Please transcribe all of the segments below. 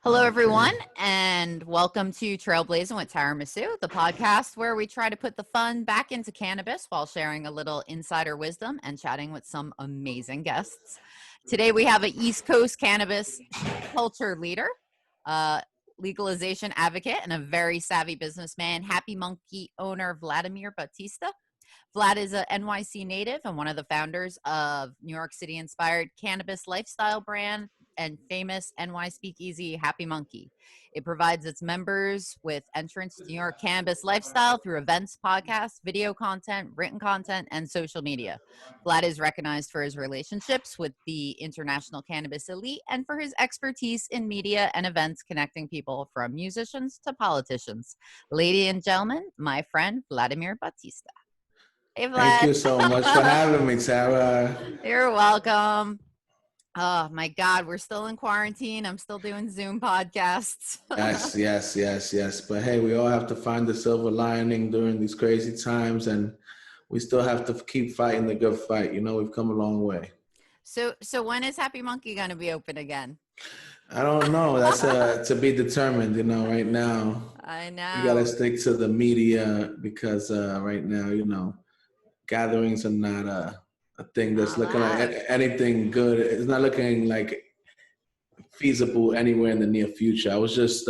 Hello, everyone, and welcome to Trailblazin with Tara Misu, the podcast where we try to put the fun back into cannabis while sharing a little insider wisdom and chatting with some amazing guests. Today, we have an East Coast cannabis culture leader, legalization advocate, and a very savvy businessman, Happy Munkey owner Vladamir Bautista. Vlad is a NYC native and one of the founders of New York City-inspired cannabis lifestyle brand and famous NY Speakeasy Happy Munkey. It provides its members with entrance to New York cannabis lifestyle through events, podcasts, video content, written content, and social media. Vlad is recognized for his relationships with the international cannabis elite and for his expertise in media and events connecting people from musicians to politicians. Ladies and gentlemen, my friend Vladamir Bautista. Hey, Vlad. Thank you so much for having me, Tara. You're welcome. Oh my God, we're still in quarantine. I'm still doing Zoom podcasts. Yes. But hey, we all have to find the silver lining during these crazy times, and we still have to keep fighting the good fight. You know, we've come a long way. So when is Happy Munkey going to be open again? I don't know. That's to be determined, you know, right now. I know. You got to stick to the media because right now, you know, gatherings are not a thing that's looking like anything good. It's not looking like feasible anywhere in the near future. I was just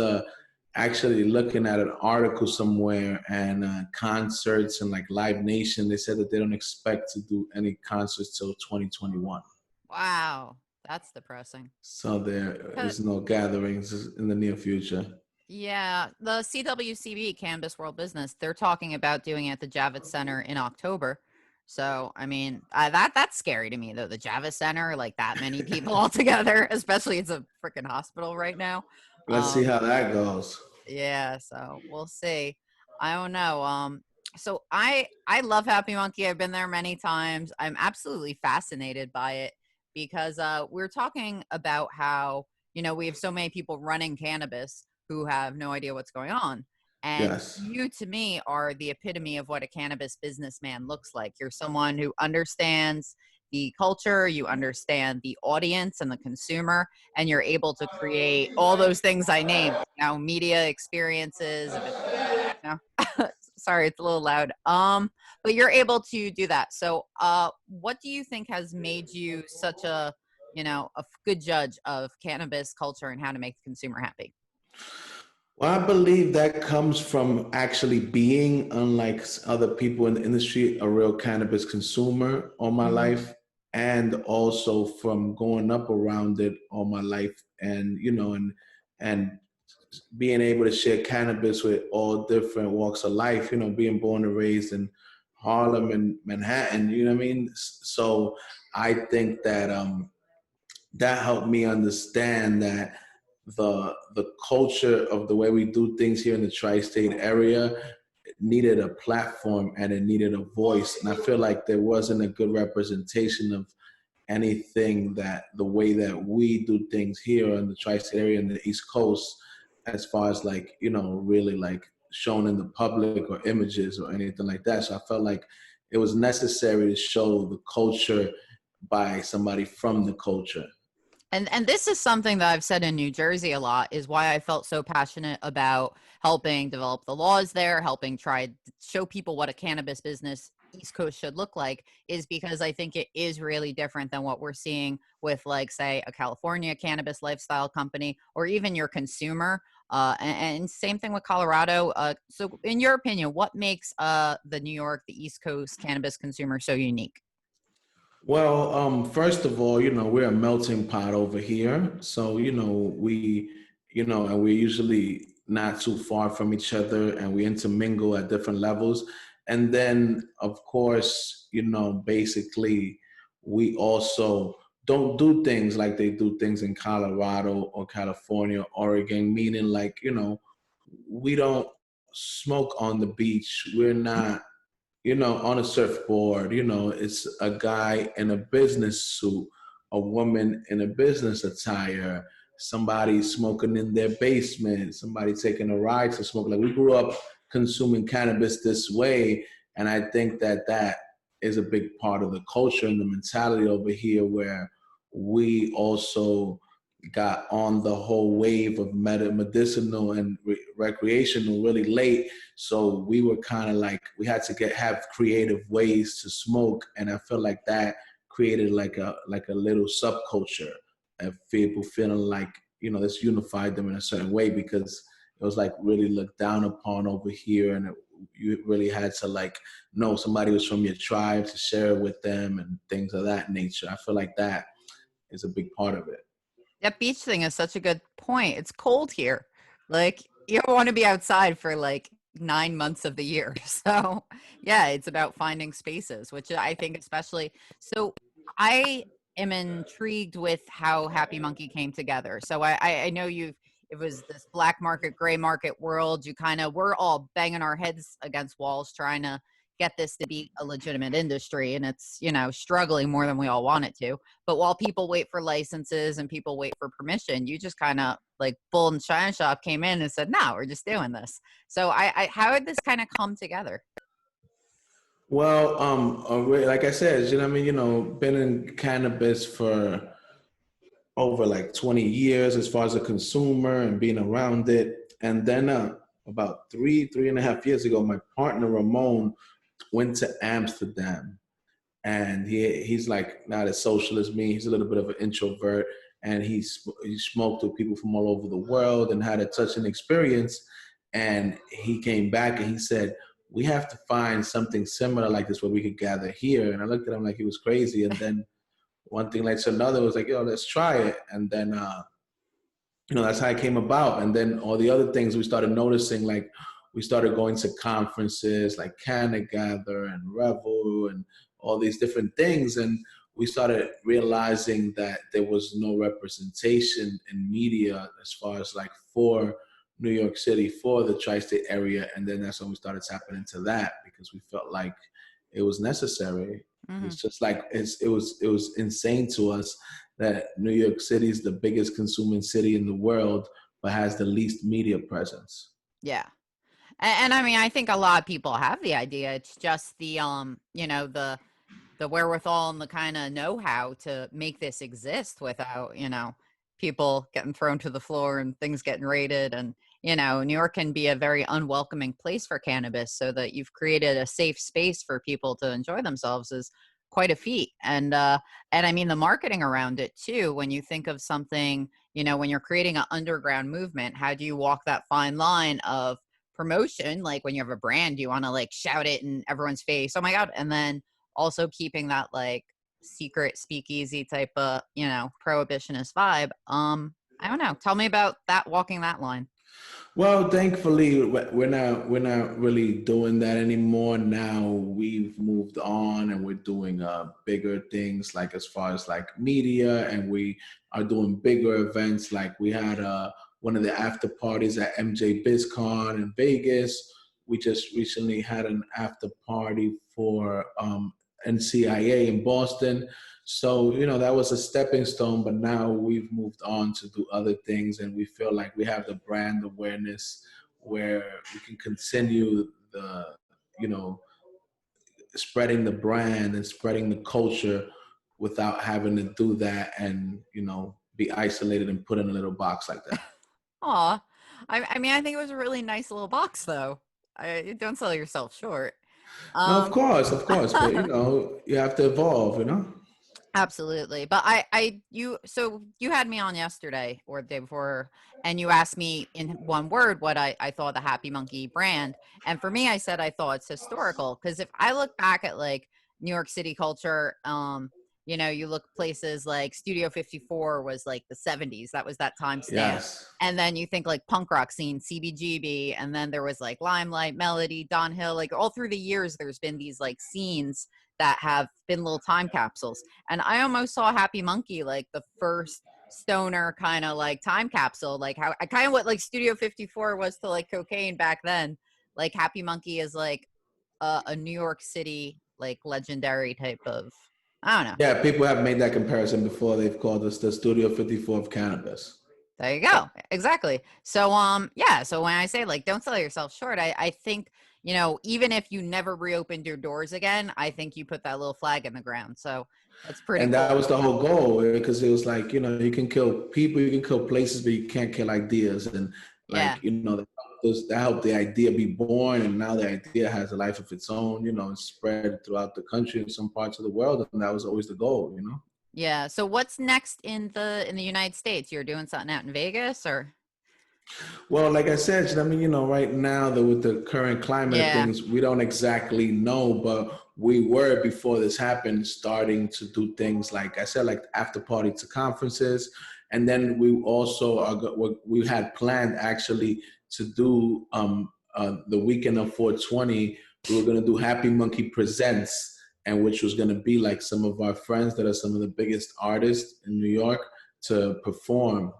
actually looking at an article somewhere, and concerts and like Live Nation, they said that they don't expect to do any concerts till 2021. Wow, that's depressing. So there is no gatherings in the near future. Yeah, the CWCB, Cannabis World Business, they're talking about doing it at the Javits Center in October. So, I mean, that's scary to me, though. The Javits Center, like that many people all together, especially it's a freaking hospital right now. Let's see how that goes. Yeah, so we'll see. I don't know. So I love Happy Munkey. I've been there many times. I'm absolutely fascinated by it because we're talking about how, you know, we have so many people running cannabis who have no idea what's going on. And Yes. You, to me, are the epitome of what a cannabis businessman looks like. You're someone who understands the culture, you understand the audience and the consumer, and you're able to create all those things I named, you know, media experiences. Sorry, it's a little loud. But you're able to do that. So what do you think has made you such a, you know, a good judge of cannabis culture and how to make the consumer happy? Well, I believe that comes from actually being, unlike other people in the industry, a real cannabis consumer all my life, and also from growing up around it all my life, and you know, and being able to share cannabis with all different walks of life. You know, being born and raised in Harlem and Manhattan. You know what I mean? So I think that that helped me understand that the culture of the way we do things here in the tri-state area needed a platform and it needed a voice. And I feel like there wasn't a good representation of anything that the way that we do things here in the tri-state area in the East Coast, as far as like, you know, really like shown in the public or images or anything like that. So I felt like it was necessary to show the culture by somebody from the culture. And this is something that I've said in New Jersey a lot, is why I felt so passionate about helping develop the laws there, helping try to show people what a cannabis business East Coast should look like, is because I think it is really different than what we're seeing with, like, say, a California cannabis lifestyle company or even your consumer. And same thing with Colorado. So in your opinion, what makes the New York, the East Coast cannabis consumer so unique? Well, first of all, you know, we're a melting pot over here. So, you know, and we're usually not too far from each other and we intermingle at different levels. And then, of course, you know, basically, we also don't do things like they do things in Colorado or California, or Oregon, meaning like, you know, we don't smoke on the beach. We're not, you know, on a surfboard. You know, it's a guy in a business suit, a woman in a business attire, somebody smoking in their basement, somebody taking a ride to smoke. Like, we grew up consuming cannabis this way, and I think that is a big part of the culture and the mentality over here, where we also got on the whole wave of medicinal and recreational really late. So we were kind of like, we had to have creative ways to smoke. And I feel like that created like a little subculture of people feeling like, this unified them in a certain way, because it was like really looked down upon over here. And you really had to like know somebody was from your tribe to share it with them and things of that nature. I feel like that is a big part of it. That beach thing is such a good point. It's cold here. Like, you don't want to be outside for like 9 months of the year. So, yeah, it's about finding spaces, which I think especially. So, I am intrigued with how Happy Monkey came together. So, I know it was this black market, gray market world. We're all banging our heads against walls trying to get this to be a legitimate industry. And it's, struggling more than we all want it to. But while people wait for licenses and people wait for permission, you just kind of like Bull and China Shop came in and said, no, we're just doing this. So how did this kind of come together? Well, like I said, been in cannabis for over like 20 years as far as a consumer and being around it. And then about 3.5 years ago, my partner Ramon went to Amsterdam, and he's like not as social as me. He's a little bit of an introvert, and he smoked with people from all over the world and had a touching experience. And he came back and he said, we have to find something similar like this where we could gather here. And I looked at him like he was crazy. And then one thing led to another. Was like, yo, let's try it. And then that's how it came about. And then all the other things we started noticing, like we started going to conferences like Canna Gather and Revel and all these different things. And we started realizing that there was no representation in media as far as like for New York City, for the tri-state area. And then that's when we started tapping into that, because we felt like it was necessary. Mm-hmm. It's just like, it was insane to us that New York City is the biggest consuming city in the world, but has the least media presence. Yeah. And I mean, I think a lot of people have the idea. It's just the the wherewithal and the kind of know-how to make this exist without, people getting thrown to the floor and things getting raided. And, New York can be a very unwelcoming place for cannabis. So that you've created a safe space for people to enjoy themselves is quite a feat. And I mean, the marketing around it too, when you think of something, when you're creating an underground movement, how do you walk that fine line of promotion? Like when you have a brand, you want to like shout it in everyone's face, oh my God. And then also keeping that like secret speakeasy type of, prohibitionist vibe. I don't know. Tell me about that, walking that line. Well, thankfully, we're not really doing that anymore. Now we've moved on, and we're doing bigger things, like as far as like media, and we are doing bigger events. Like we had one of the after parties at MJ BizCon in Vegas. We just recently had an after party for NCIA in Boston. So, that was a stepping stone, but now we've moved on to do other things, and we feel like we have the brand awareness where we can continue the, spreading the brand and spreading the culture without having to do that and, be isolated and put in a little box like that. Aw. I mean, I think it was a really nice little box though. Don't sell yourself short. No, of Um, course, but you have to evolve. Absolutely. But so you had me on yesterday or the day before, and you asked me in one word what I thought the Happy Monkey brand. And for me, I said I thought it's historical. Because if I look back at like New York City culture, you look places like Studio 54 was like the 70s. That was that time stamp. Yes. And then you think like punk rock scene, CBGB, and then there was like Limelight, Melody, Don Hill. Like all through the years, there's been these like scenes that have been little time capsules. And I almost saw Happy Monkey like the first stoner kind of like time capsule, like how I kind of what like Studio 54 was to like cocaine back then. Like Happy Monkey is like a New York City like legendary type of, I don't know. Yeah, people have made that comparison before. They've called us the Studio 54 of cannabis. There you go. Exactly. So yeah, so when I say like don't sell yourself short, I think, you know, even if you never reopened your doors again, I think you put that little flag in the ground. So that's pretty And that cool. was the whole goal, because it was like, you can kill people, you can kill places, but you can't kill ideas. And Yeah. like, that helped the idea be born. And now the idea has a life of its own, it's spread throughout the country in some parts of the world. And that was always the goal. Yeah. So what's next in the United States? You're doing something out in Vegas or? Well, like I said, I mean, right now with the current climate of Yeah. things, we don't exactly know, but we were before this happened starting to do things like I said, like after party to conferences, and then we also we had planned actually to do the weekend of 420. We were going to do Happy Monkey Presents, and which was going to be like some of our friends that are some of the biggest artists in New York to perform.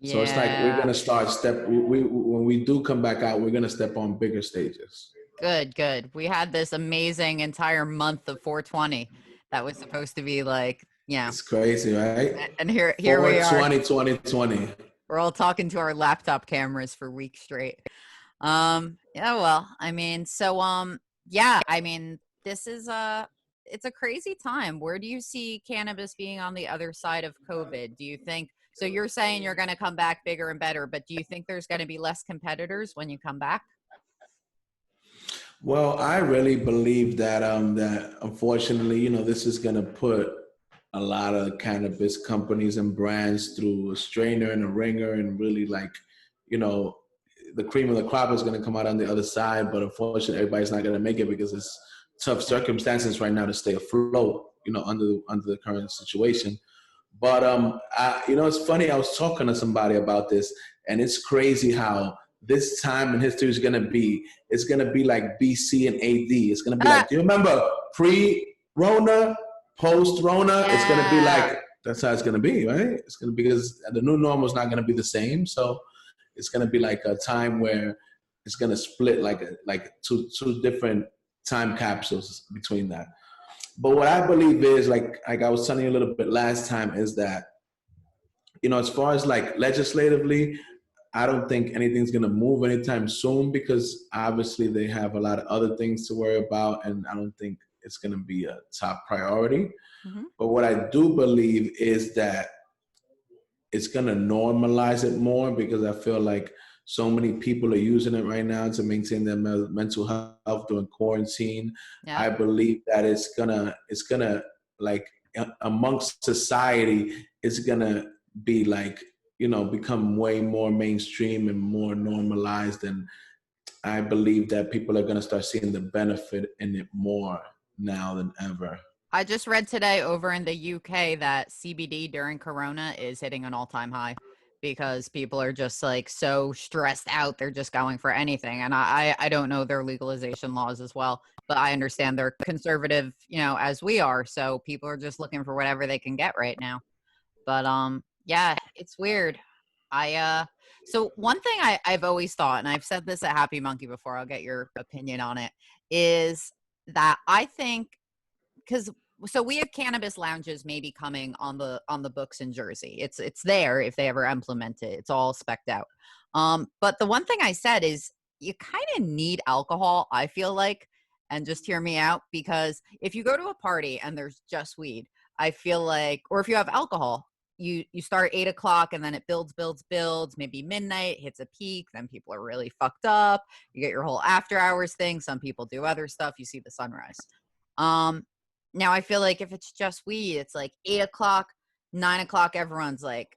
So it's like we're Yeah. gonna start when we do come back out, we're gonna step on bigger stages. Good, good. We had this amazing entire month of 420 that was supposed to be like, It's crazy, right? and here we are. 420, 2020. We're all talking to our laptop cameras for weeks straight. Yeah, well, I mean, so yeah, I mean, this is it's a crazy time. Where do you see cannabis being on the other side of COVID? Do you think so? You're saying you're going to come back bigger and better, but do you think there's going to be less competitors when you come back? Well, I really believe that unfortunately, this is gonna put a lot of cannabis companies and brands through a strainer and a ringer, and really like, you know, the cream of the crop is gonna come out on the other side. But unfortunately, everybody's not gonna make it because it's tough circumstances right now to stay afloat, under the current situation. But it's funny. I was talking to somebody about this, and it's crazy how this time in history is gonna be. It's gonna be like BC and AD. It's gonna be Ah, like, do you remember pre-Rona, post-Rona? It's gonna be yeah. like that's how it's gonna be, right? It's gonna be because the new normal is not gonna be the same. So it's gonna be like a time where it's gonna split like two different time capsules between that. But what I believe is like I was telling you a little bit last time is that as far as like legislatively, I don't think anything's gonna move anytime soon because obviously they have a lot of other things to worry about, and I don't think it's gonna be a top priority. Mhm. But what I do believe is that it's gonna normalize it more because I feel like so many people are using it right now to maintain their mental health during quarantine. Yeah. I believe that it's gonna like amongst society, it's gonna be like become way more mainstream and more normalized, and I believe that people are gonna start seeing the benefit in it more now than ever. I just read today over in the UK that CBD during Corona is hitting an all-time high because people are just like so stressed out. They're just going for anything. And I don't know their legalization laws as well, but I understand they're conservative, as we are. So people are just looking for whatever they can get right now. But yeah, it's weird. I so one thing I've always thought, and I've said this at Happy Monkey before, I'll get your opinion on it, is that I think because so we have cannabis lounges maybe coming on the books in Jersey. It's there if they ever implement it. It's all specked out. But the one thing I said is you kind of need alcohol, I feel like, and just hear me out because if you go to a party and there's just weed, I feel like, or if you have alcohol, you start 8 o'clock and then it builds, maybe midnight hits a peak, then people are really fucked up. You get your whole after hours thing. Some people do other stuff. You see the sunrise. Um, Now I feel like if it's just weed, it's like 8 o'clock, 9 o'clock, everyone's like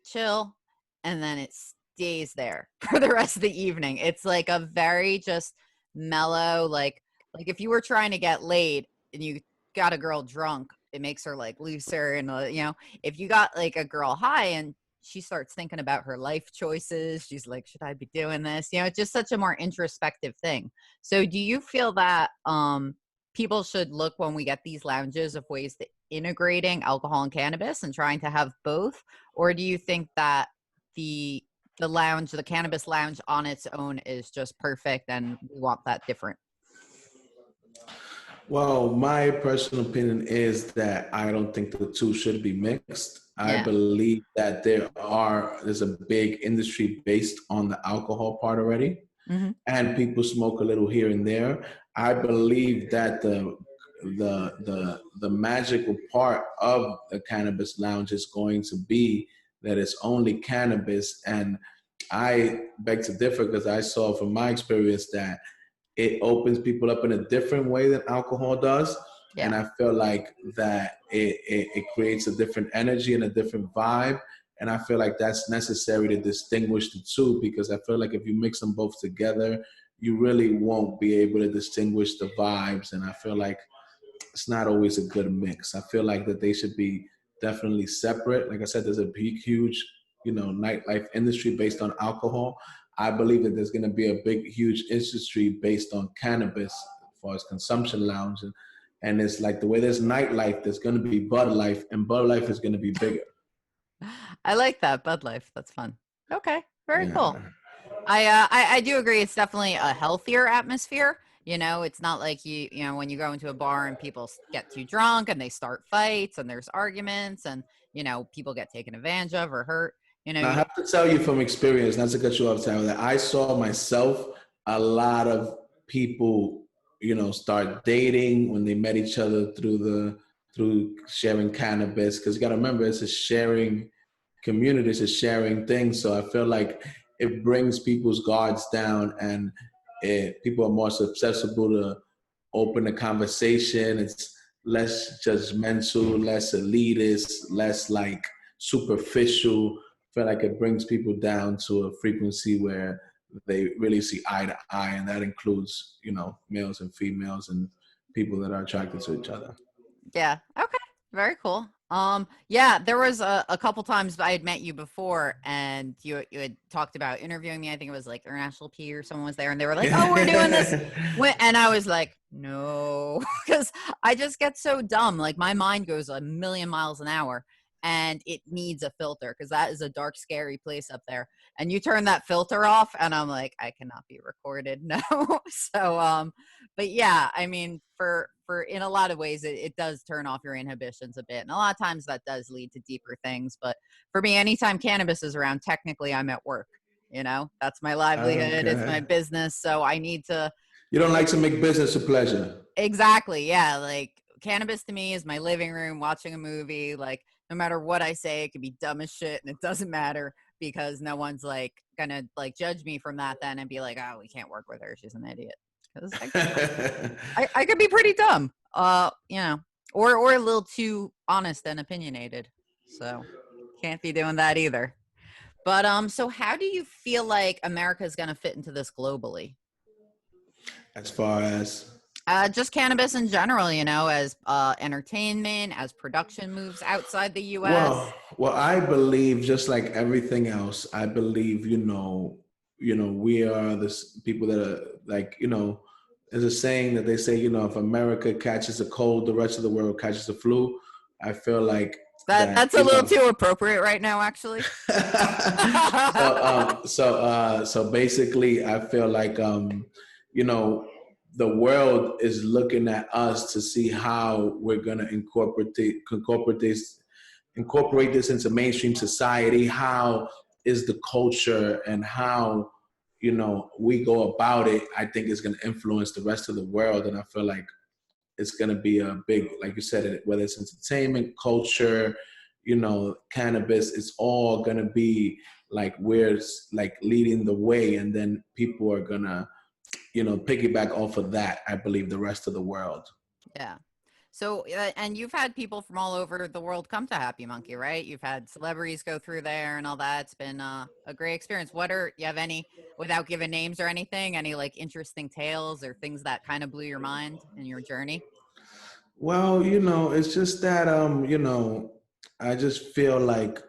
chill, and then it stays there for the rest of the evening. It's like a very just mellow, like if you were trying to get laid and you got a girl drunk, it makes her like looser, and if you got like a girl high and she starts thinking about her life choices, she's like, should I be doing this? It's just such a more introspective thing. So do you feel that people should look when we get these lounges of ways to integrating alcohol and cannabis and trying to have both? Or do you think that the cannabis lounge on its own is just perfect and we want that different? Well, my personal opinion is that I don't think the two should be mixed. I Yeah. believe that there's a big industry based on the alcohol part already. Hmm. and people smoke a little here and there. I believe that the magical part of the cannabis lounge is going to be that it's only cannabis. And I beg to differ, because I saw from my experience that it opens people up in a different way than alcohol does. And Yeah. I feel like that it creates a different energy and a different vibe. And I feel like that's necessary to distinguish the two, because I feel like if you mix them both together, you really won't be able to distinguish the vibes. And I feel like it's not always a good mix. I feel like that they should be definitely separate. Like I said, there's a big, huge, nightlife industry based on alcohol. I believe that there's going to be a big, huge industry based on cannabis as far as consumption lounge. And it's like the way there's nightlife, there's going to be Bud Life, and Bud Life is going to be bigger. I like that. Bud Life. That's fun. Okay. Very cool. Yeah. I do agree. It's definitely a healthier atmosphere. It's not like when you go into a bar and people get too drunk and they start fights and there's arguments and, people get taken advantage of or hurt. Now, I have to tell you from experience, not to cut you off, Tara, that I saw myself a lot of people, start dating when they met each other through sharing cannabis. Because you got to remember, it's a sharing community, it's a sharing thing. So I feel like it brings people's guards down, and people are more susceptible to open a conversation. It's less judgmental, less elitist, less like superficial. I feel like it brings people down to a frequency where they really see eye to eye, and that includes, males and females and people that are attracted to each other. Yeah. Okay. Very cool. Yeah, there was a couple times I had met you before and you had talked about interviewing me. I think it was like International P or someone was there and they were like, "Oh, we're doing this." And I was like, "No," because I just get so dumb. Like my mind goes a million miles an hour and it needs a filter because that is a dark, scary place up there. And you turn that filter off and I'm like, I cannot be recorded. No. So but yeah, I mean, for in a lot of ways, it does turn off your inhibitions a bit, and a lot of times that does lead to deeper things. But for me, anytime cannabis is around, technically I'm at work. That's my livelihood. It's my Okay. business, so I need to. You don't like to make business a pleasure. Exactly. Yeah. Like cannabis to me is my living room, watching a movie. Like no matter what I say, it could be dumb as shit, and it doesn't matter because no one's like gonna like judge me from that then and be like, oh, we can't work with her. She's an idiot. Because I could be pretty dumb, or a little too honest and opinionated. So can't be doing that either. But so how do you feel like America is going to fit into this globally? As far as Just cannabis in general, as entertainment, as production moves outside the U.S. well, I believe just like everything else, I believe, we are the people that are like, there's a saying that they say, if America catches a cold, the rest of the world catches the flu. I feel like that, That's a little too appropriate right now, actually. so basically, I feel like, the world is looking at us to see how we're going to incorporate this into mainstream society. How is the culture and how, we go about it, I think is going to influence the rest of the world. And I feel like it's going to be a big, like you said, whether it's entertainment, culture, cannabis, it's all going to be like we're like leading the way. And then people are going to, piggyback off of that, I believe, the rest of the world. Yeah. So, and you've had people from all over the world come to Happy Monkey, right? You've had celebrities go through there and all that. It's been a great experience. You have any, without giving names or anything, any like interesting tales or things that kind of blew your mind in your journey? Well, it's just that, I just feel like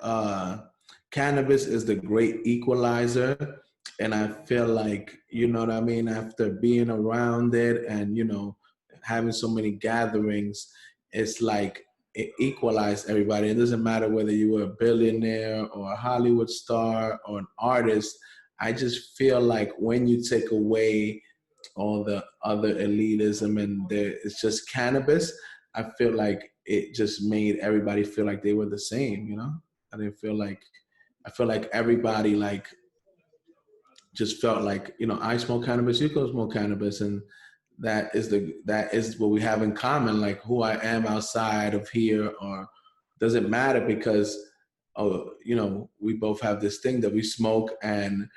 cannabis is the great equalizer. And I feel like, you know what I mean, after being around it and, having so many gatherings, it's like it equalized everybody. It doesn't matter whether you were a billionaire or a Hollywood star or an artist. I just feel like when you take away all the other elitism and it's just cannabis, I feel like it just made everybody feel like they were the same. I feel like everybody like just felt like, I smoke cannabis, you go smoke cannabis, and that is what we have in common. Like who I am outside of here, or doesn't matter because, we both have this thing that we smoke, and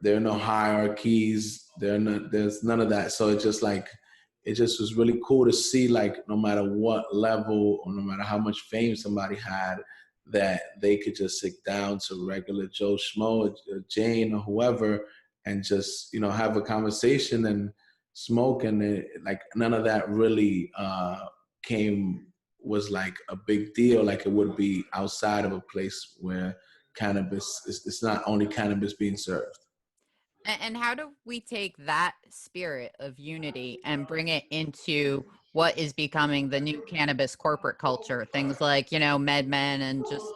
there are no hierarchies. There's none of that. So it just was really cool to see, like, no matter what level or no matter how much fame somebody had, that they could just sit down to regular Joe Schmo, or Jane, or whoever, and just, have a conversation and smoke. And like none of that really was like a big deal, like it would be outside of a place where cannabis it's not only cannabis being served. And how do we take that spirit of unity and bring it into what is becoming the new cannabis corporate culture? Things like, MedMen and just,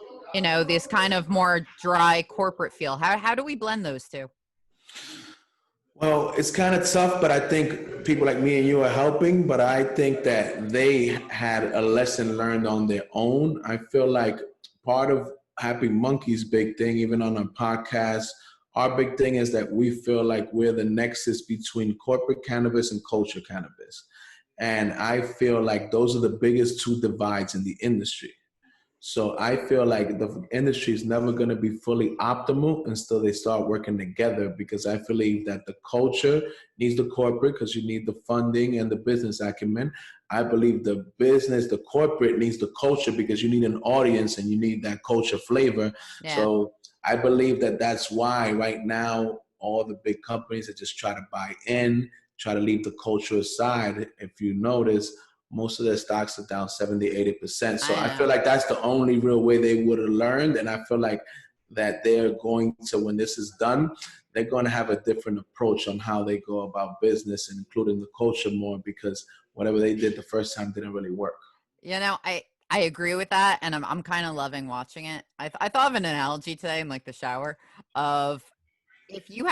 this kind of more dry corporate feel. How do we blend those two? Well, it's kind of tough, but I think people like me and you are helping. But I think that they had a lesson learned on their own. I feel like part of Happy Monkey's big thing, even on our podcast, our big thing is that we feel like we're the nexus between corporate cannabis and culture cannabis. And I feel like those are the biggest two divides in the industry. So I feel like the industry is never going to be fully optimal until they start working together, because I believe that the culture needs the corporate because you need the funding and the business acumen. I believe the corporate needs the culture because you need an audience and you need that culture flavor. Yeah. So I believe that that's why right now all the big companies are just try to buy in, try to leave the culture aside. If you notice, most of their stocks are down 70, 80%. So I feel like that's the only real way they would have learned. And I feel like that they're going to, when this is done, they're going to have a different approach on how they go about business, and including the culture more, because whatever they did the first time didn't really work. I agree with that, and I'm kind of loving watching it. I thought of an analogy today in like the shower of if you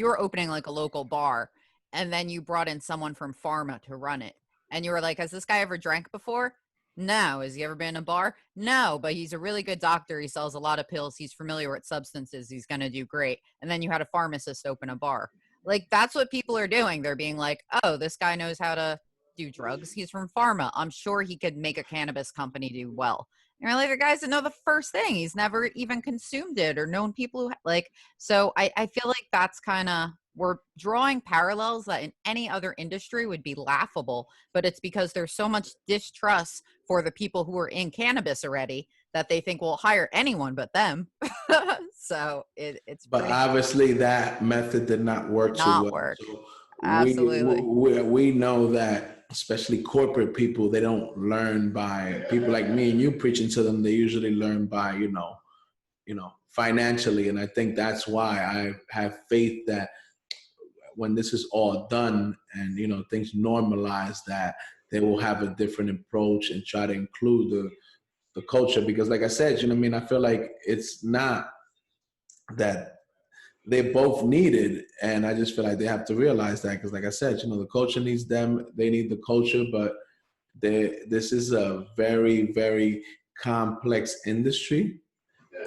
were opening like a local bar and then you brought in someone from pharma to run it, and you were like, has this guy ever drank before? No. Has he ever been in a bar? No, but he's a really good doctor. He sells a lot of pills. He's familiar with substances. He's going to do great. And then you had a pharmacist open a bar. Like, that's what people are doing. They're being like, oh, this guy knows how to do drugs. He's from pharma. I'm sure he could make a cannabis company do well. And you're like, the guys that know the first thing. He's never even consumed it or known people who like. So I feel like that's kind of, we're drawing parallels that in any other industry would be laughable, but it's because there's so much distrust for the people who are in cannabis already that they think we'll hire anyone but them. So it's but obviously that method did not work too well. Work. So Absolutely. we know that especially corporate people, they don't learn by people like me and you preaching to them. They usually learn by, financially. And I think that's why I have faith that when this is all done and, things normalize, that they will have a different approach and try to include the culture. Because like I said, I feel like it's not that they both needed, and I just feel like they have to realize that, because like I said, the culture needs them, they need the culture, but this is a very, very complex industry.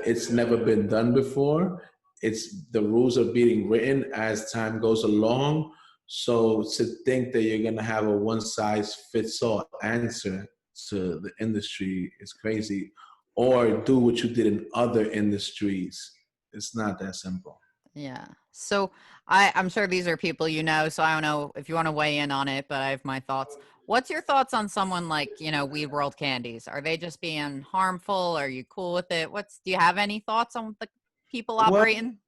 It's never been done before. The rules are being written as time goes along. So to think that you're gonna have a one size fits all answer to the industry is crazy, or do what you did in other industries. It's not that simple. Yeah. So I'm sure these are people so I don't know if you want to weigh in on it, but I have my thoughts. What's your thoughts on someone like, Weed World Candies? Are they just being harmful? Are you cool with it? Do you have any thoughts on the people operating?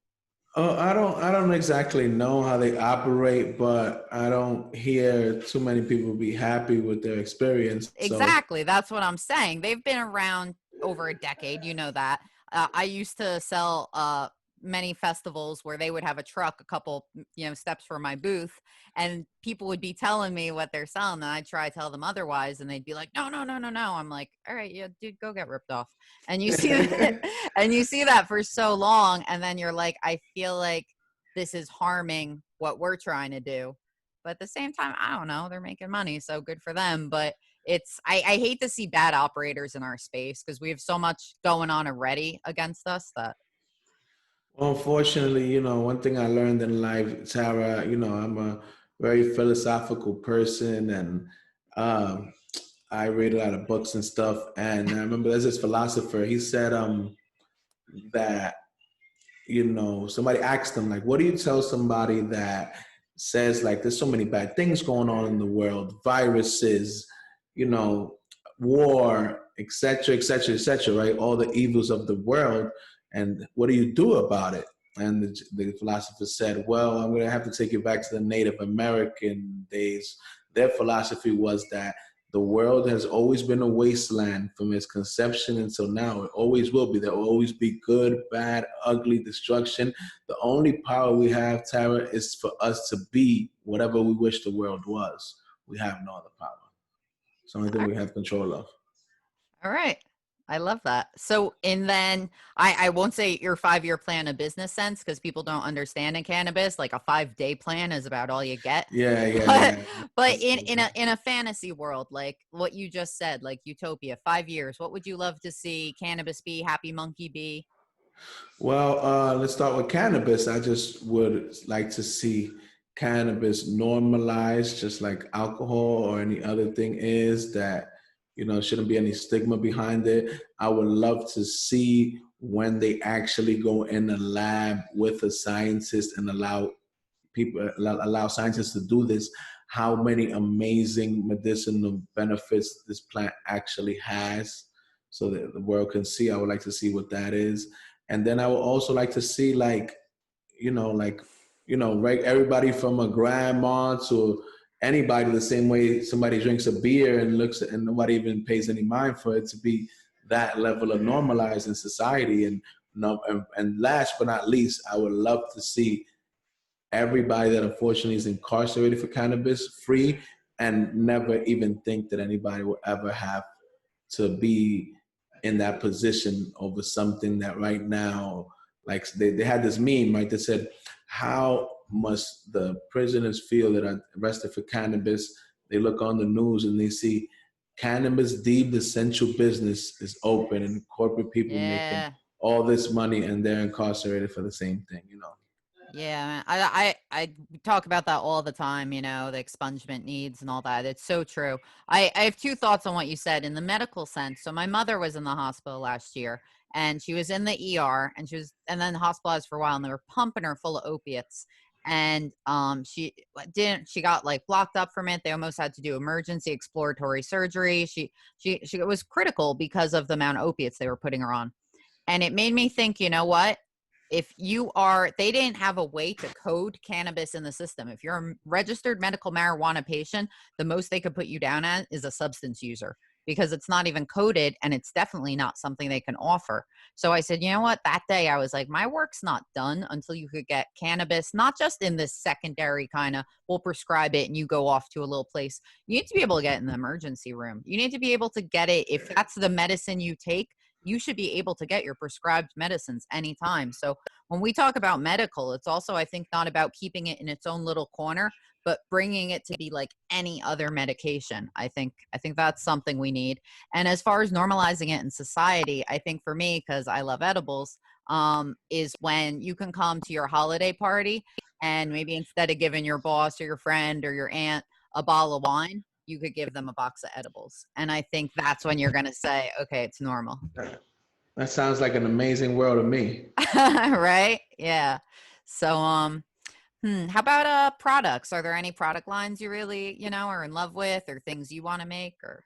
Well, I don't exactly know how they operate, but I don't hear too many people be happy with their experience. Exactly. That's what I'm saying. They've been around over a decade. You know that. I used to sell many festivals where they would have a truck a couple steps from my booth, and people would be telling me what they're selling, and I'd try to tell them otherwise, and they'd be like, no. I'm like, all right, yeah, dude, go get ripped off. And you see that, and you see that for so long, and then you're like, I feel like this is harming what we're trying to do, but at the same time, I don't know, they're making money, so good for them. But I hate to see bad operators in our space because we have so much going on already against us that. Well, unfortunately, one thing I learned in life, Tara, I'm a very philosophical person, and um, I read a lot of books and stuff. And I remember there's this philosopher. He said that somebody asked him, like, what do you tell somebody that says, like, there's so many bad things going on in the world, viruses, you know, war, etc., etc., etc., right? All the evils of the world. And what do you do about it? And the philosopher said, well, I'm going to have to take you back to the Native American days. Their philosophy was that the world has always been a wasteland from its conception until now. It always will be. There will always be good, bad, ugly, destruction. The only power we have, Tara, is for us to be whatever we wish the world was. We have no other power. It's the only thing we have control of. All right. I love that. So, and then I won't say your 5-year plan a business sense because people don't understand in cannabis. Like a 5-day plan is about all you get. Yeah, yeah, But yeah. but in a fantasy world, like what you just said, like utopia, 5 years, what would you love to see cannabis be, Happy Monkey be? Well, let's start with cannabis. I just would like to see cannabis normalized, just like alcohol or any other thing is that, shouldn't be any stigma behind it. I would love to see when they actually go in the lab with a scientist and allow scientists to do this, how many amazing medicinal benefits this plant actually has so that the world can see. I would like to see what that is. And then I would also like to see, like, right, everybody from a grandma to anybody, the same way somebody drinks a beer and looks and nobody even pays any mind for it, to be that level of normalized in society. And no, and last but not least, I would love to see everybody that unfortunately is incarcerated for cannabis free, and never even think that anybody will ever have to be in that position over something that right now, like they had this meme, right, that said, how must the prisoners feel that are arrested for cannabis? They look on the news and they see cannabis deemed essential business is open and corporate people making Yeah. all this money and they're incarcerated for the same thing. Yeah, man. I talk about that all the time, the expungement needs and all that. It's so true. I have two thoughts on what you said in the medical sense. So my mother was in the hospital last year and she was in the ER and then hospitalized for a while and they were pumping her full of opiates. And she got like blocked up from it. They almost had to do emergency exploratory surgery. She was critical because of the amount of opiates they were putting her on. And it made me think, you know what? They didn't have a way to code cannabis in the system. If you're a registered medical marijuana patient, the most they could put you down as is a substance user because it's not even coded and it's definitely not something they can offer. So I said, you know what? That day I was like, my work's not done until you could get cannabis, not just in this secondary kind of, we'll prescribe it and you go off to a little place. You need to be able to get in the emergency room. You need to be able to get it. If that's the medicine you take, you should be able to get your prescribed medicines anytime. So when we talk about medical, it's also, I think, not about keeping it in its own little corner, but bringing it to be like any other medication. I think that's something we need. And as far as normalizing it in society, I think for me, because I love edibles, is when you can come to your holiday party and maybe instead of giving your boss or your friend or your aunt a bottle of wine, you could give them a box of edibles. And I think that's when you're going to say, okay, it's normal. That sounds like an amazing world to me. Right? Yeah. So, how about products? Are there any product lines you really, are in love with or things you want to make or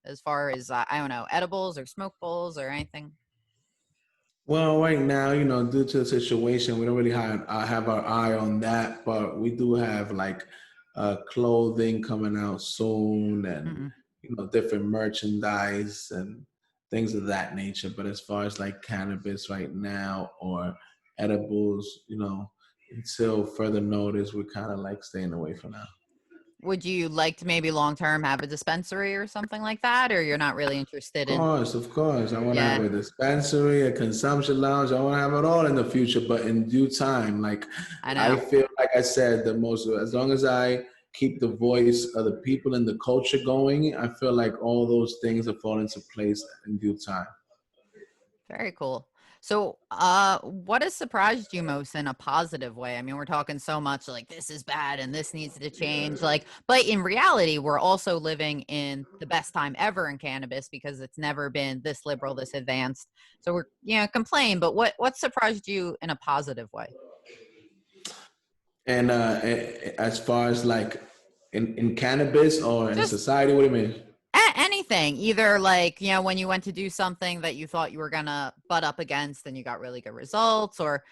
as far as I don't know, edibles or smokables or anything? Well, right now, due to the situation, we don't really have our eye on that, but we do have like clothing coming out soon, and Mm-mm. different merchandise and things of that nature. But as far as like cannabis right now or edibles, until further notice, we're kind of like staying away for now. Would you like to maybe long term have a dispensary or something like that or you're not really interested in? Of course. I want to have Yeah, a dispensary, a consumption lounge. I want to have it all in the future, but in due time. Like, I I know. feel like I said, as long as I keep the voice of the people and the culture going, I feel like all those things will fall into place in due time. Very cool. So, what has surprised you most in a positive way? I mean, we're talking so much like this is bad and this needs to change. Like, but in reality, we're also living in the best time ever in cannabis because it's never been this liberal, this advanced. So we're, complain. But what surprised you in a positive way? And as far as like in cannabis or in Just society, what do you mean? anything, either like, when you went to do something that you thought you were gonna butt up against and you got really good results, or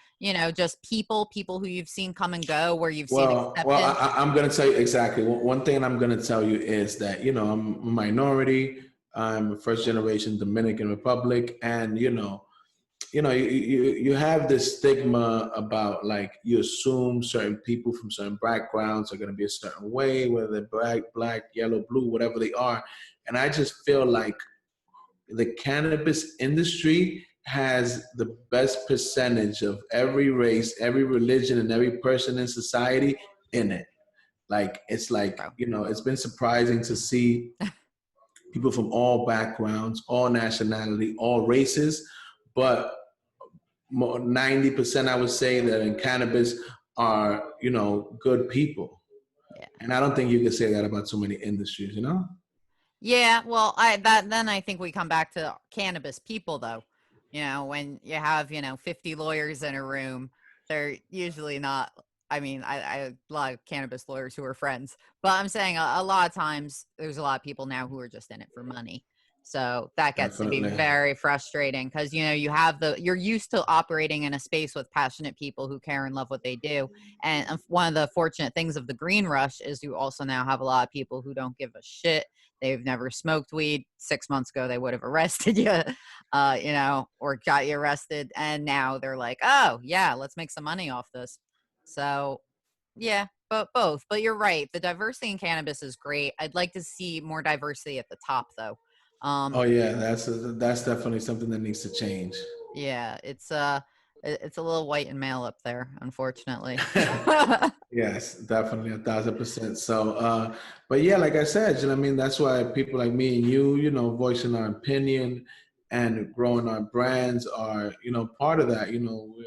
just people who you've seen come and go where you've seen Well, acceptance. I'm going to tell you exactly. One thing I'm going to tell you is that, I'm a minority. I'm a first generation Dominican Republic. And, you have this stigma about like you assume certain people from certain backgrounds are going to be a certain way, whether they're black, yellow, blue, whatever they are. And I just feel like the cannabis industry has the best percentage of every race, every religion, and every person in society in it. Like, it's like, Bro. it's been surprising to see people from all backgrounds, all nationality, all races, but 90% I would say that in cannabis are, good people. Yeah. And I don't think you can say that about so many industries. Yeah, well, then I think we come back to cannabis people though. When you have, 50 lawyers in a room, they're usually not. I mean, I a lot of cannabis lawyers who are friends, but I'm saying a lot of times there's a lot of people now who are just in it for money. So that gets to be Definitely. very frustrating because you're used to operating in a space with passionate people who care and love what they do. And one of the fortunate things of the green rush is you also now have a lot of people who don't give a shit. They've never smoked weed. 6 months ago, they would have arrested you, or got you arrested. And now they're like, oh, yeah, let's make some money off this. So, yeah, but both. But you're right. The diversity in cannabis is great. I'd like to see more diversity at the top, though. Oh yeah, that's definitely something that needs to change. Yeah, it's a little white and male up there, unfortunately. Yes, definitely 1,000%. So, but yeah, like I said, I mean, that's why people like me and you, voicing our opinion and growing our brands are, part of that. We're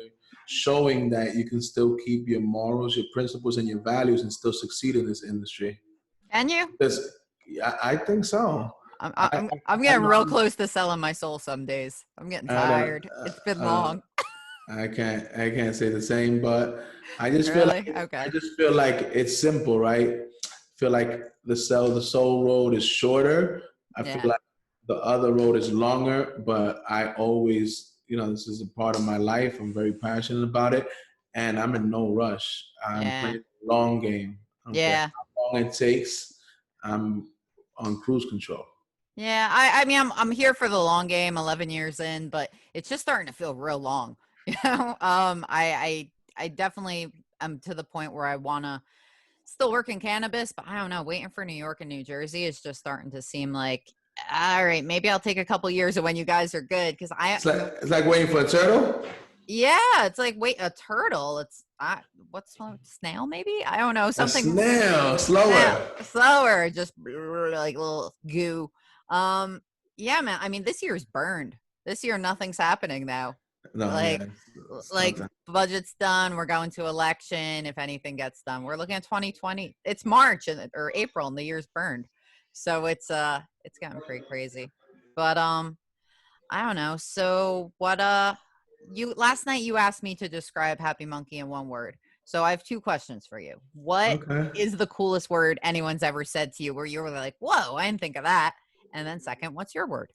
showing that you can still keep your morals, your principles, and your values, and still succeed in this industry. Can you? Because I think so. I'm I, I'm I'm I getting real know. close to selling my soul some days. I'm getting I don't. tired. It's been Uh, long. I can't say the same, but I just feel Really? like Okay. it's simple, right? I feel like the soul road is shorter. I feel Yeah. like the other road is longer, but I always, this is a part of my life. I'm very passionate about it, and I'm in no rush. I'm Yeah. playing the long game. I don't care Yeah. how long it takes. I'm on cruise control. Yeah. I mean I'm here for the long game, 11 years in, but it's just starting to feel real long. I definitely am to the point where I wanna still work in cannabis, but I don't know, waiting for New York and New Jersey is just starting to seem like, all right, maybe I'll take a couple years of when you guys are good because It's like waiting for a turtle. yeah, it's like wait, a turtle. It's what's a snail? Maybe I don't know A something. snail, Snail slower. slower, just like little goo. Um, yeah, man. I mean, this year's burned. This year, nothing's happening now. No, Like, yeah, like sometimes. budget's done. We're going to election. If anything gets done, we're looking at 2020. It's March or April, and the year's burned. So it's gotten pretty crazy. But I don't know. So what you last night you asked me to describe Happy Monkey in one word. So I have two questions for you. What Okay. is the coolest word anyone's ever said to you where you were like, "Whoa, I didn't think of that." And then second, what's your word?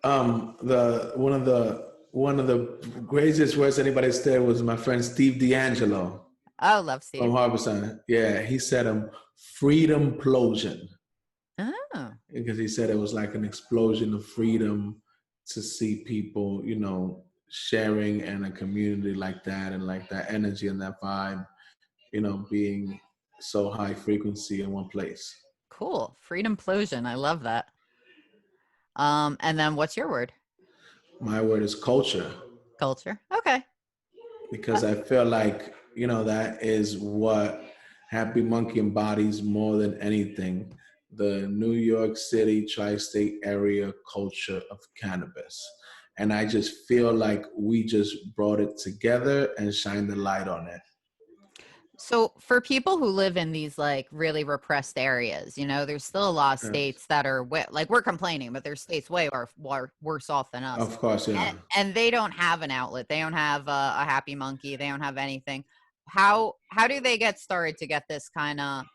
The one of the craziest words anybody said was my friend Steve D'Angelo Oh, love from Steve. Harborside. Yeah, he said freedom plosion Oh. because he said it was like an explosion of freedom to see people, sharing in a community like that and like that energy and that vibe, being so high frequency in one place. Cool. Freedom Plosion. I love that. And then what's your word? My word is culture. Culture. Okay. Because I feel like, that is what Happy Monkey embodies more than anything, the New York City tri-state area culture of cannabis. And I just feel like we just brought it together and shined the light on it. So for people who live in these like really repressed areas, there's still a lot of Yes. states that are like we're complaining, but there's states way worse off than us. Of course, yeah. And they don't have an outlet. They don't have a Happy Monkey. They don't have anything. How do they get started to get this kind of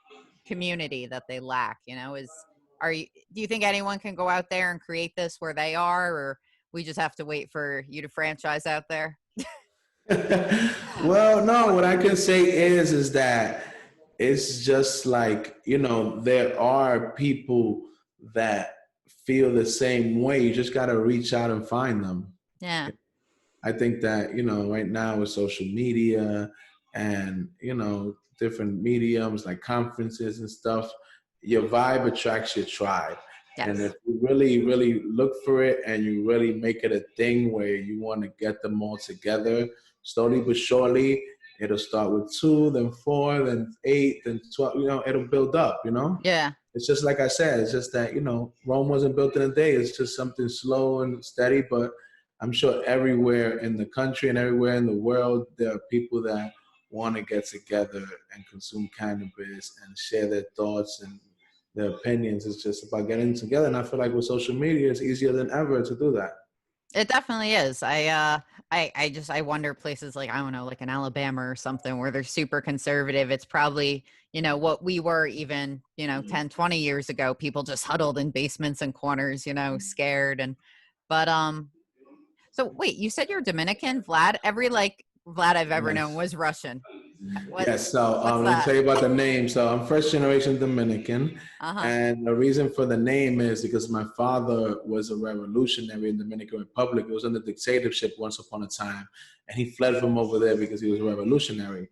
community that they lack? Do you think anyone can go out there and create this where they are, or we just have to wait for you to franchise out there? Well, no, what I can say is that it's just like, there are people that feel the same way. You just got to reach out and find them. Yeah. I think that, right now with social media and, different mediums like conferences and stuff, your vibe attracts your tribe. Yes. And if you really, really look for it and you really make it a thing where you want to get them all together, slowly but surely, it'll start with 2, then 4, then 8, then 12, it'll build up, Yeah. It's just like I said, it's just that, Rome wasn't built in a day. It's just something slow and steady, but I'm sure everywhere in the country and everywhere in the world, there are people that want to get together and consume cannabis and share their thoughts and their opinions. It's just about getting together. And I feel like with social media, it's easier than ever to do that. It definitely is. I wonder places like, I don't know, like in Alabama or something where they're super conservative. It's probably, what we were even, 10, 20 years ago, people just huddled in basements and corners, scared. So wait, you said you're Dominican, Vlad? Every Vlad I've ever known was Russian. Yes, so What's let me that? tell you about the name. So I'm first generation Dominican, Uh-huh. and the reason for the name is because my father was a revolutionary in the Dominican Republic. It was under dictatorship once upon a time, and he fled from over there because he was a revolutionary.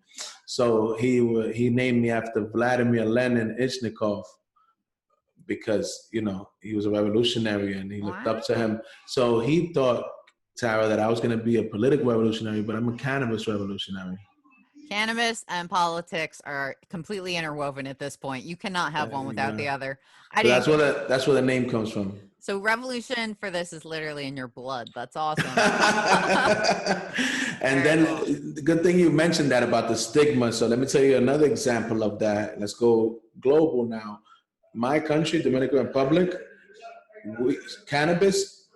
So he named me after Vladimir Lenin Ichnikov because he was a revolutionary and he looked up to him. So he thought, Tara, that I was going to be a political revolutionary, but I'm a cannabis revolutionary. Cannabis and politics are completely interwoven at this point. You cannot have one without the other. That's where the name comes from. So revolution for this is literally in your blood. That's awesome. And then the good thing you mentioned that about the stigma. So let me tell you another example of that. Let's go global now. My country, Dominican Republic, cannabis,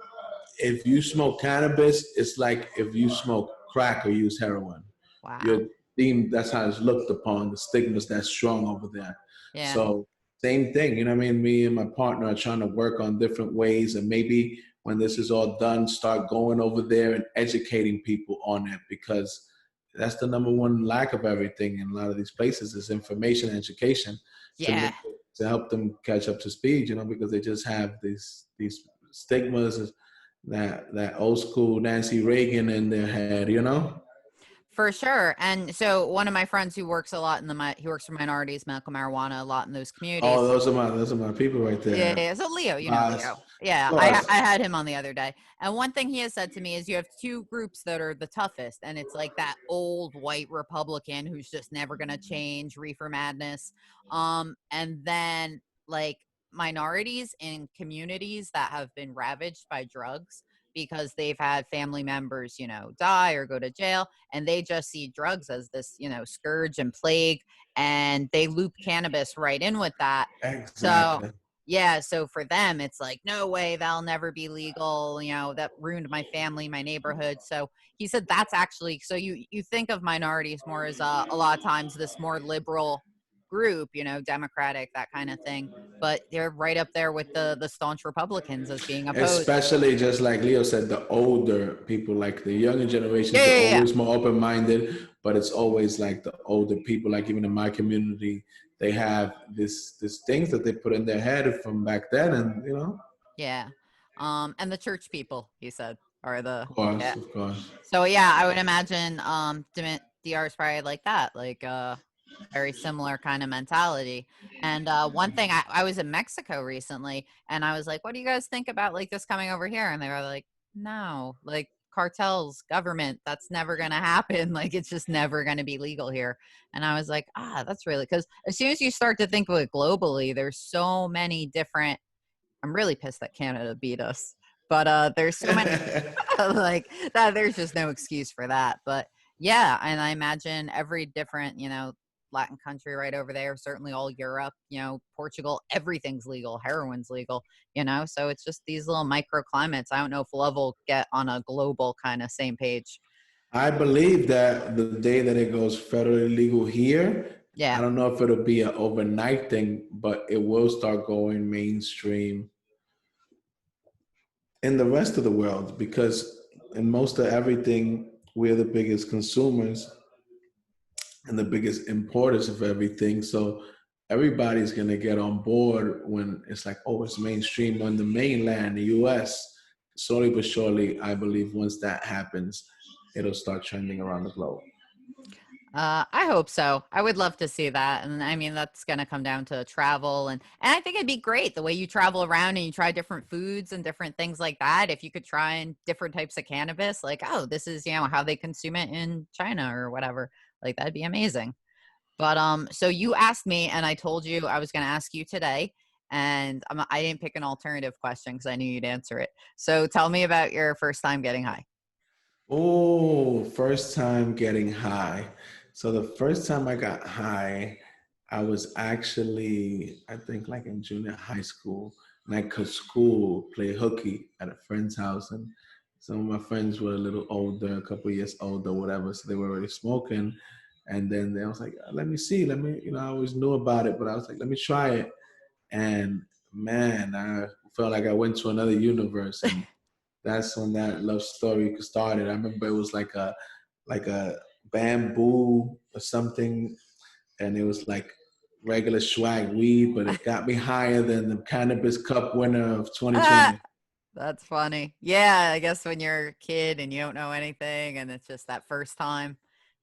if you smoke cannabis, it's like if you smoke crack or use heroin. Wow. You're deemed, that's how it's looked upon. The stigma's that strong over there. Yeah. So same thing, me and my partner are trying to work on different ways, and maybe when this is all done, start going over there and educating people on it, because that's the number one lack of everything in a lot of these places is information and education. Yeah. To help them catch up to speed, because they just have these stigmas, that old school Nancy Reagan in their head, For sure. And so one of my friends who works a lot he works for minorities, medical marijuana, a lot in those communities. Oh, those are my people right there. Yeah. So Leo, Leo. Yeah. I had him on the other day. And one thing he has said to me is you have 2 groups that are the toughest. And it's like that old white Republican who's just never going to change, reefer madness. And then like minorities in communities that have been ravaged by drugs because they've had family members, die or go to jail, and they just see drugs as this, scourge and plague, and they loop cannabis right in with that. Exactly. So, yeah, so for them, it's like, no way, that'll never be legal. That ruined my family, my neighborhood. So he said that's actually, so you think of minorities more as a lot of times this more liberal group, Democratic, that kind of thing. But they're right up there with the staunch Republicans as being opposed. Especially just like Leo said, the older people, like the younger generations, are always more open-minded, but it's always like the older people, like even in my community, they have this things that they put in their head from back then, and Yeah. And the church people, he said, are the of course. So yeah, I would imagine DR is probably like that, like very similar kind of mentality. And one thing, I was in Mexico recently, and I was like, what do you guys think about like this coming over here? And they were like, no, like cartels, government, that's never going to happen. Like it's just never going to be legal here. And I was like, that's really, because as soon as you start to think of it globally, there's so many different, I'm really pissed that Canada beat us. But there's so many like that. There's just no excuse for that. But yeah, and I imagine every different, Latin country right over there, certainly all Europe, Portugal, everything's legal. Heroin's legal, so it's just these little microclimates. I don't know if love will get on a global kind of same page. I believe that the day that it goes federally legal here, I Yeah. don't know if it'll be an overnight thing, but it will start going mainstream in the rest of the world, because in most of everything, we're the biggest consumers and the biggest importers of everything. So everybody's going to get on board when it's like, oh, it's mainstream on the mainland, the US. Slowly but surely, I believe once that happens, it'll start trending around the globe. I hope so. I would love to see that. And I mean, that's going to come down to travel. And I think it'd be great the way you travel around and you try different foods and different things like that. If you could try in different types of cannabis, like, oh, this is, how they consume it in China or whatever, like that'd be amazing. But so you asked me and I told you I was going to ask you today. And I didn't pick an alternative question because I knew you'd answer it. So tell me about your first time getting high. Oh, first time getting high. So the first time I got high, I was actually, I think like in junior high school, and I could school play hooky at a friend's house. And some of my friends were a little older, a couple of years older, whatever. So they were already smoking. And then they was like, let me see, I always knew about it, but I was like, let me try it. And man, I felt like I went to another universe. And that's when that love story started. I remember it was like a bamboo or something, and it was like regular swag weed, but it got me higher than the Cannabis Cup winner of Ah, 2020. that's funny. Yeah, I guess when you're a kid and you don't know anything and it's just that first time,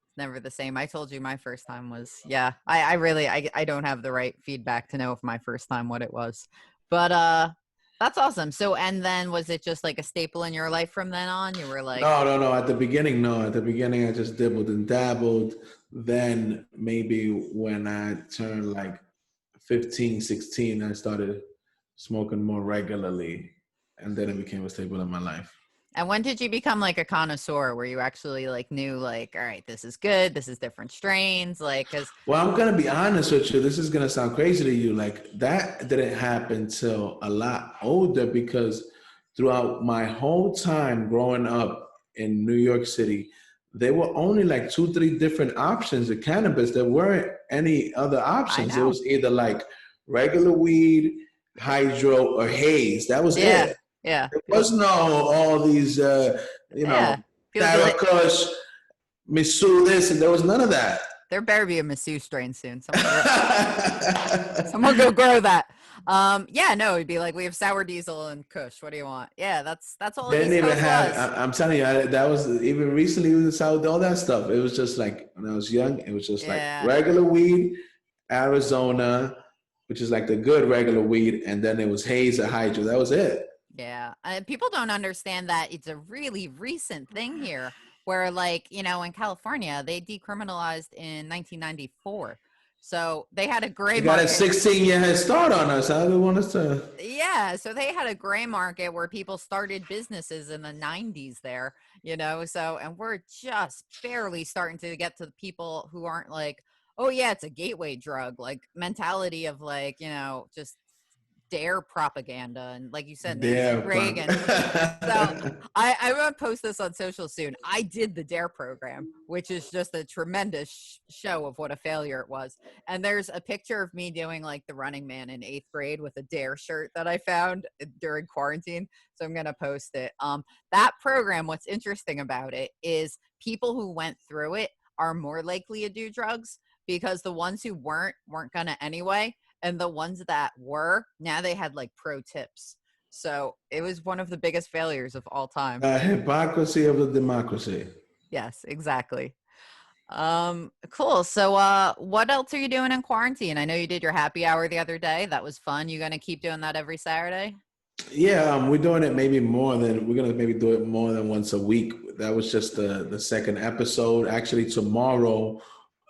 it's never the same. I told you my first time was, yeah, I really, I don't have the right feedback to know if my first time what it was. But that's awesome. So, and then was it just like a staple in your life from then on? You were like, No, no, no. At the beginning, no. At the beginning, I just dibbled and dabbled. Then maybe when I turned like 15, 16, I started smoking more regularly. And then it became a staple in my life. and when did you become like a connoisseur where you actually like knew like, all right, this is good, this is different strains, like, because Well, I'm gonna be honest with you. This is gonna sound crazy to you. Like that didn't happen till a lot older, because throughout my whole time growing up in New York City, there were only like 2, 3 different options of cannabis. There weren't any other I options. It know. was either like regular weed, hydro, or haze. That was Yeah. it. Yeah. There People, was no all these, yeah. People be Tara like, Misu this, and there was none of that. there better be a Masu strain soon. Someone go grow that. Yeah, no, it'd be like we have sour diesel and Kush. What do you want? Yeah, that's all They didn't East even Coast have. was. I'm telling you, that was even recently in the South. All that stuff. It was just like when I was young. It was just like Yeah, regular weed, Arizona, which is like the good regular weed, and then it was haze or hydro. That was it. yeah. People don't understand that it's a really recent thing here, where like in California they decriminalized in 1994, so they had a gray They got a market. 16-year head start on us. How do they want us to? Yeah, so they had a gray market where people started businesses in the 90s there, so and we're just barely starting to get to the people who aren't like, oh yeah, it's a gateway drug, like mentality of like, just dare propaganda and like you said, Nancy Yeah, Reagan. So I'm gonna post this on social soon. I did the Dare program, which is just a tremendous show of what a failure it was. And there's a picture of me doing like the Running Man in 8th grade with a Dare shirt that I found during quarantine. So I'm gonna post it. That program, what's interesting about it is people who went through it are more likely to do drugs because the ones who weren't gonna anyway, and the ones that were, now they had like pro tips. So it was one of the biggest failures of all time. The hypocrisy of the democracy. Yes, exactly. Cool. So what else are you doing in quarantine? I know you did your happy hour the other day. That was fun. You gonna keep doing that every Saturday? Yeah, we're doing it maybe more than we're gonna maybe do it more than once a week. That was just the second episode. Actually, tomorrow,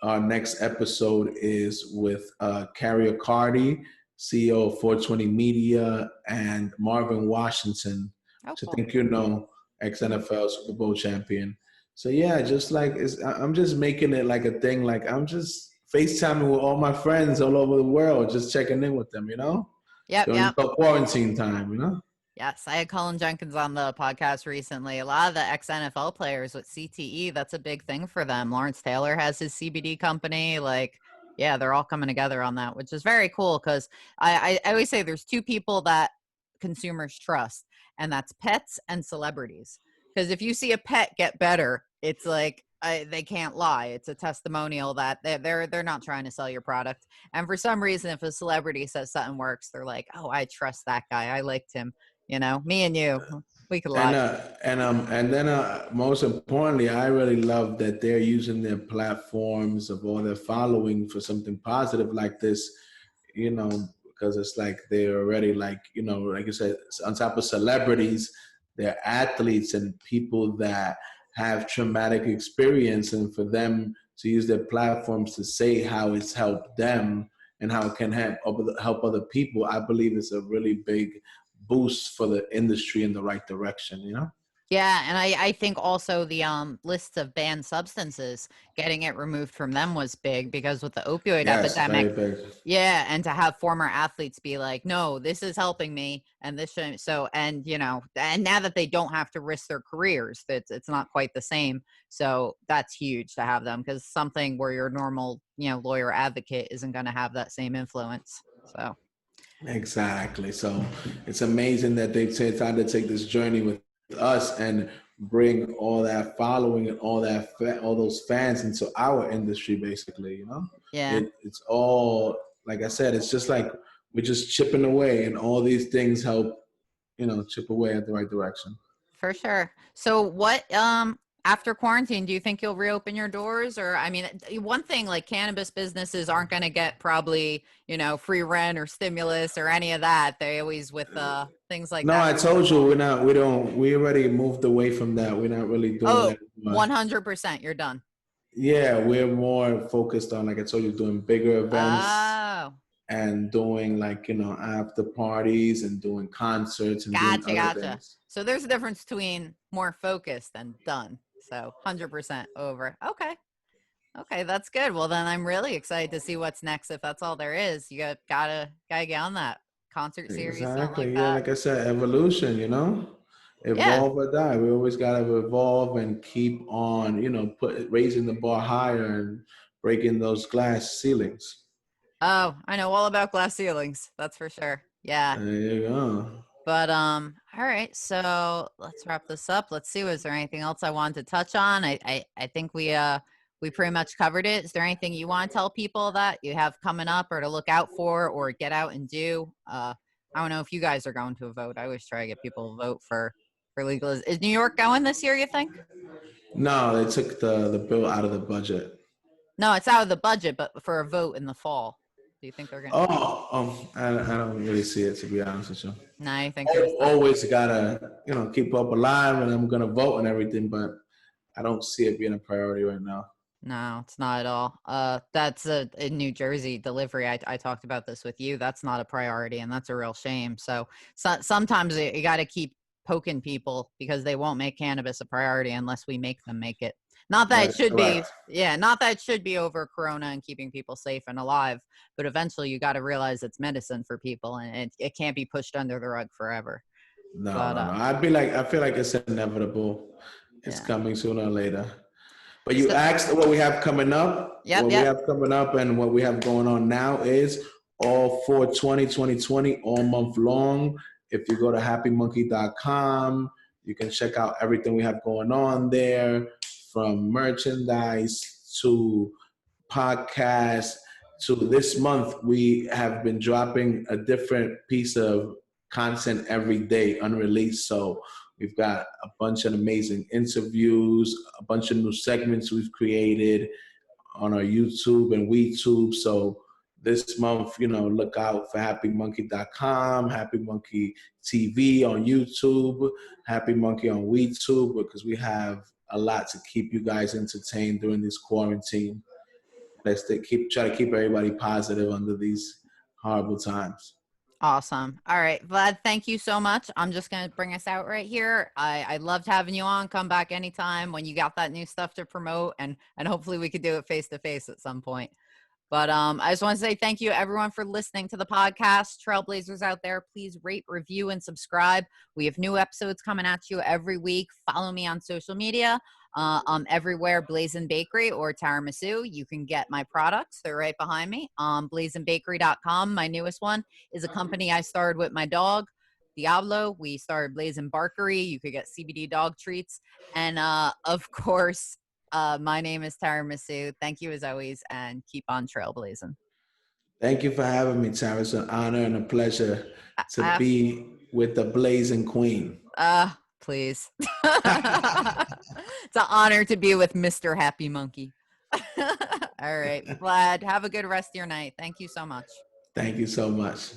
our next episode is with Carrier Cardi, CEO of 420 Media, and Marvin Washington, Oh, So I cool. think you know, ex-NFL Super Bowl champion. So yeah, just like I'm just making it like a thing. Like I'm just FaceTiming with all my friends all over the world, just checking in with them. You know, Yep, during yep. the quarantine time. You know. Yes, I had Colin Jenkins on the podcast recently. A lot of the ex-NFL players with CTE, that's a big thing for them. Lawrence Taylor has his CBD company. Like, yeah, they're all coming together on that, which is very cool because I always say there's two people that consumers trust, and that's pets and celebrities. Because if you see a pet get better, it's like they can't lie. It's a testimonial that they're not trying to sell your product. And for some reason, if a celebrity says something works, they're like, oh, I trust that guy. I liked him. You know, me and you, we could lie. And then most importantly, I really love that they're using their platforms of all their following for something positive like this, you know, because it's like they're already like, you know, like you said, on top of celebrities, they're athletes and people that have traumatic experience, and for them to use their platforms to say how it's helped them and how it can help other people, I believe it's a really big boost for the industry in the right direction, you know? Yeah, and I think also the lists of banned substances, getting it removed from them was big because with the opioid Yes, very epidemic, big. yeah, and to have former athletes be like, no, this is helping me, and this shouldn't. So, and you know, and now that they don't have to risk their careers, it's not quite the same. So that's huge to have them because something where your normal, you know, lawyer advocate isn't going to have that same influence. So. Exactly. So it's amazing that they've decided to take this journey with us and bring all that following and all that all those fans into our industry, basically. You know, Yeah. it's all like I said. It's just like we're just chipping away, and all these things help. You know, chip away at the right direction. For sure. So what after quarantine, do you think you'll reopen your doors? Or I mean, one thing like cannabis businesses aren't going to get probably, you know, free rent or stimulus or any of that. They always with things like No, that. I told you we already moved away from that. We're not really doing Oh, that anymore. 100%, you're done. Yeah, we're more focused on, like I told you, doing bigger events Oh, and doing like, you know, after parties and doing concerts and doing gotcha, other gotcha. things. So there's a difference between more focused and done. So 100% over. Okay. Okay, that's good. Well, then I'm really excited to see what's next. If that's all there is, you gotta get on that concert series, something like Exactly. Yeah, that. like I said, evolution, you know? Yeah. Evolve or die. We always gotta evolve and keep on, you know, raising the bar higher and breaking those glass ceilings. Oh, I know all about glass ceilings. That's for sure. Yeah. There you go. But all right. So let's wrap this up. Let's see. Was there anything else I wanted to touch on? I think we pretty much covered it. Is there anything you want to tell people that you have coming up or to look out for or get out and do? I don't know if you guys are going to a vote. I always try to get people to vote for legalization. Is New York going this year, you think? No, they took the bill out of the budget. No, it's out of the budget, but for a vote in the fall. Do you think they're going to? I don't really see it, to be honest with you. No, you think they're still. Always gotta, you know, keep up alive, and I'm gonna vote and everything, but I don't see it being a priority right now. No, it's not at all. That's in New Jersey delivery. I talked about this with you. That's not a priority, and that's a real shame. So sometimes you got to keep poking people because they won't make cannabis a priority unless we make them make it. Not that That it is should be, correct. yeah, not that it should be over Corona and keeping people safe and alive, but eventually you got to realize it's medicine for people, and it can't be pushed under the rug forever. No, But no, no. I feel like it's inevitable. It's yeah. coming sooner or later. But you So, asked what we have coming up. yep, What we yep. have coming up and what we have going on now is all for 2020, all month long. If you go to happymunkey.com, you can check out everything we have going on there, from merchandise to podcasts to this month. We have been dropping a different piece of content every day, unreleased. So we've got a bunch of amazing interviews, a bunch of new segments we've created on our YouTube and WeTube. So this month, you know, look out for happymunkey.com, Happy Munkey TV on YouTube, Happy Munkey on WeTube, because we have a lot to keep you guys entertained during this quarantine. Let's try to keep everybody positive under these horrible times. Awesome. All right, Vlad, thank you so much. I'm just going to bring us out right here. I loved having you on. Come back anytime when you got that new stuff to promote, and hopefully we could do it face to face at some point. But I just want to say thank you, everyone, for listening to the podcast. Trailblazers out there, please rate, review, and subscribe. We have new episodes coming at you every week. Follow me on social media. Everywhere, Blazin Bakery or Tara Misu. You can get my products. They're right behind me. BlazinBakery.com. My newest one is a company I started with my dog, Diablo. We started Blazin Barkery. You could get CBD dog treats. And of course, my name is Tara Misu. Thank you as always, and keep on trailblazing. Thank you for having me, Tara. It's an honor and a pleasure to I, be with the Blazing Queen. please. It's an honor to be with Mr. Happy Munkey. All right, Vlad, have a good rest of your night. Thank you so much. Thank you so much.